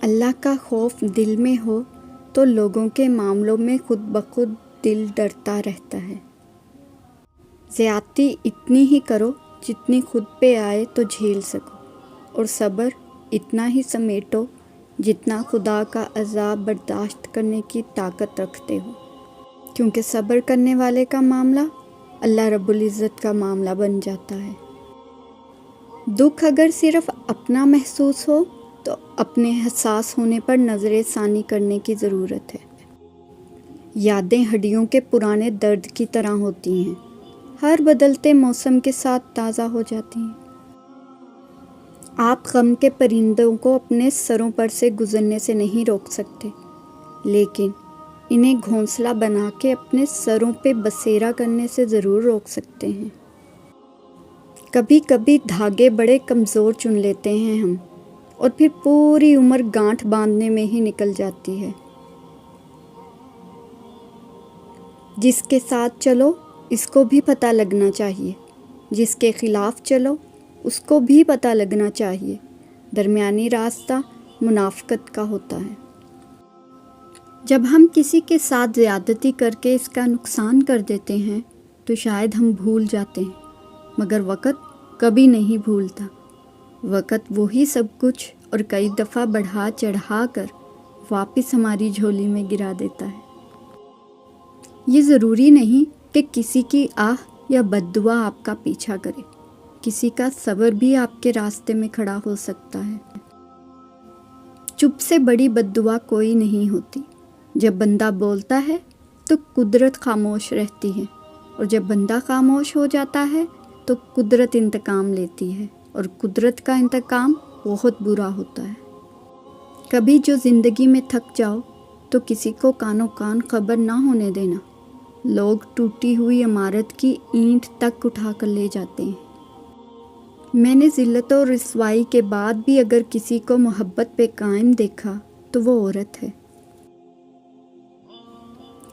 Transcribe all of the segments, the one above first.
اللہ کا خوف دل میں ہو تو لوگوں کے معاملوں میں خود بخود دل ڈرتا رہتا ہے۔ زیادتی اتنی ہی کرو جتنی خود پہ آئے تو جھیل سکو، اور صبر اتنا ہی سمیٹو جتنا خدا کا عذاب برداشت کرنے کی طاقت رکھتے ہو، کیونکہ صبر کرنے والے کا معاملہ اللہ رب العزت کا معاملہ بن جاتا ہے۔ دکھ اگر صرف اپنا محسوس ہو تو اپنے حساس ہونے پر نظر ثانی کرنے کی ضرورت ہے۔ یادیں ہڈیوں کے پرانے درد کی طرح ہوتی ہیں، ہر بدلتے موسم کے ساتھ تازہ ہو جاتی ہیں۔ آپ غم کے پرندوں کو اپنے سروں پر سے گزرنے سے نہیں روک سکتے، لیکن انہیں گھونسلہ بنا کے اپنے سروں پہ بسیرا کرنے سے ضرور روک سکتے ہیں۔ کبھی کبھی دھاگے بڑے کمزور چن لیتے ہیں ہم، اور پھر پوری عمر گانٹھ باندھنے میں ہی نکل جاتی ہے۔ جس کے ساتھ چلو اس کو بھی پتہ لگنا چاہیے، جس کے خلاف چلو اس کو بھی پتہ لگنا چاہیے۔ درمیانی راستہ منافقت کا ہوتا ہے۔ جب ہم کسی کے ساتھ زیادتی کر کے اس کا نقصان کر دیتے ہیں تو شاید ہم بھول جاتے ہیں، مگر وقت کبھی نہیں بھولتا۔ وقت وہی سب کچھ اور کئی دفعہ بڑھا چڑھا کر واپس ہماری جھولی میں گرا دیتا ہے۔ یہ ضروری نہیں کہ کسی کی آہ یا بد دعا آپ کا پیچھا کرے، کسی کا صبر بھی آپ کے راستے میں کھڑا ہو سکتا ہے۔ چپ سے بڑی بد دعا کوئی نہیں ہوتی۔ جب بندہ بولتا ہے تو قدرت خاموش رہتی ہے، اور جب بندہ خاموش ہو جاتا ہے تو قدرت انتقام لیتی ہے، اور قدرت کا انتقام بہت برا ہوتا ہے۔ کبھی جو زندگی میں تھک جاؤ تو کسی کو کانوں کان خبر نہ ہونے دینا۔ لوگ ٹوٹی ہوئی عمارت کی اینٹ تک اٹھا کر لے جاتے ہیں۔ میں نے ذلت و رسوائی کے بعد بھی اگر کسی کو محبت پہ قائم دیکھا تو وہ عورت ہے۔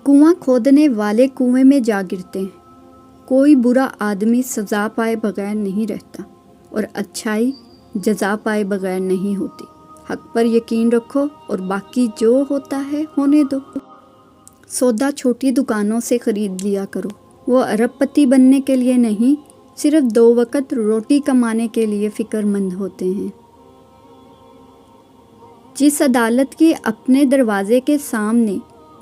کنواں کھودنے والے کنویں میں جا گرتے ہیں۔ کوئی برا آدمی سزا پائے بغیر نہیں رہتا، اور اچھائی جزا پائے بغیر نہیں ہوتی۔ حق پر یقین رکھو اور باقی جو ہوتا ہے ہونے دو۔ سودا چھوٹی دکانوں سے خرید لیا کرو، وہ ارب پتی بننے کے لیے نہیں، صرف 2 وقت روٹی کمانے کے لیے فکر مند ہوتے ہیں۔ جس عدالت کی اپنے دروازے کے سامنے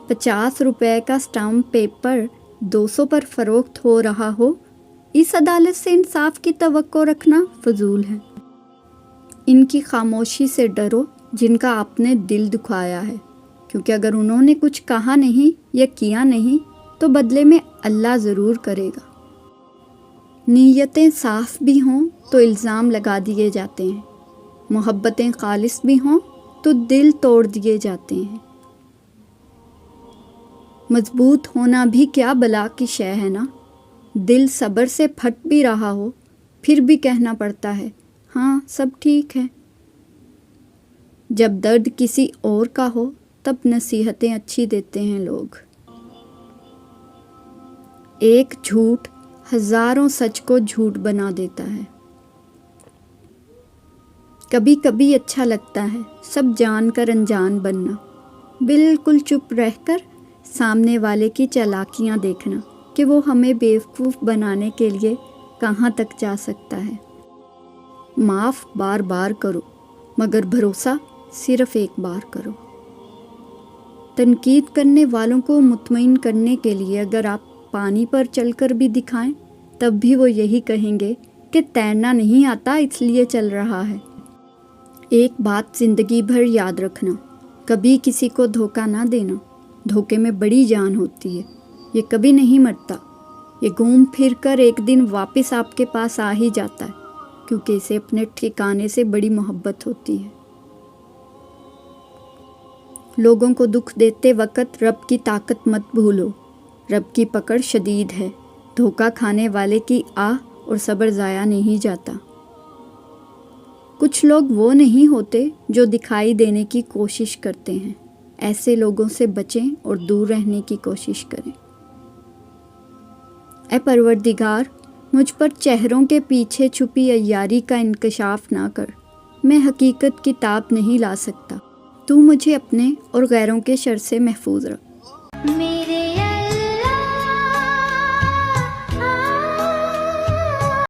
50 روپے کا اسٹامپ پیپر 200 پر فروخت ہو رہا ہو، اس عدالت سے انصاف کی توقع رکھنا فضول ہے۔ ان کی خاموشی سے ڈرو جن کا آپ نے دل دکھایا ہے، کیونکہ اگر انہوں نے کچھ کہا نہیں یا کیا نہیں تو بدلے میں اللہ ضرور کرے گا۔ نیتیں صاف بھی ہوں تو الزام لگا دیے جاتے ہیں، محبتیں خالص بھی ہوں تو دل توڑ دیے جاتے ہیں۔ مضبوط ہونا بھی کیا بلا کی شے ہے نا، دل صبر سے پھٹ بھی رہا ہو پھر بھی کہنا پڑتا ہے ہاں سب ٹھیک ہے۔ جب درد کسی اور کا ہو تب نصیحتیں اچھی دیتے ہیں لوگ۔ ایک جھوٹ ہزاروں سچ کو جھوٹ بنا دیتا ہے۔ کبھی کبھی اچھا لگتا ہے سب جان کر انجان بننا، بالکل چپ رہ کر سامنے والے کی چالاکیاں دیکھنا کہ وہ ہمیں بیوقوف بنانے کے لیے کہاں تک جا سکتا ہے۔ معاف بار بار کرو، مگر بھروسہ صرف ایک بار کرو۔ تنقید کرنے والوں کو مطمئن کرنے کے لیے اگر آپ پانی پر چل کر بھی دکھائیں تب بھی وہ یہی کہیں گے کہ تیرنا نہیں آتا اس لیے چل رہا ہے۔ ایک بات زندگی بھر یاد رکھنا، کبھی کسی کو دھوکہ نہ دینا۔ دھوکے میں بڑی جان ہوتی ہے، یہ کبھی نہیں مرتا، یہ گھوم پھر کر ایک دن واپس آپ کے پاس آ ہی جاتا ہے، کیونکہ اسے اپنے ٹھکانے سے بڑی محبت ہوتی ہے۔ لوگوں کو دکھ دیتے وقت رب کی طاقت مت بھولو، رب کی پکڑ شدید ہے۔ دھوکہ کھانے والے کی آہ اور صبر ضائع نہیں جاتا۔ کچھ لوگ وہ نہیں ہوتے جو دکھائی دینے کی کوشش کرتے ہیں، ایسے لوگوں سے بچیں اور دور رہنے کی کوشش کریں۔ اے پروردگار، مجھ پر چہروں کے پیچھے چھپی عیاری کا انکشاف نہ کر، میں حقیقت کی تاب نہیں لا سکتا، تو مجھے اپنے اور غیروں کے شر سے محفوظ رکھ۔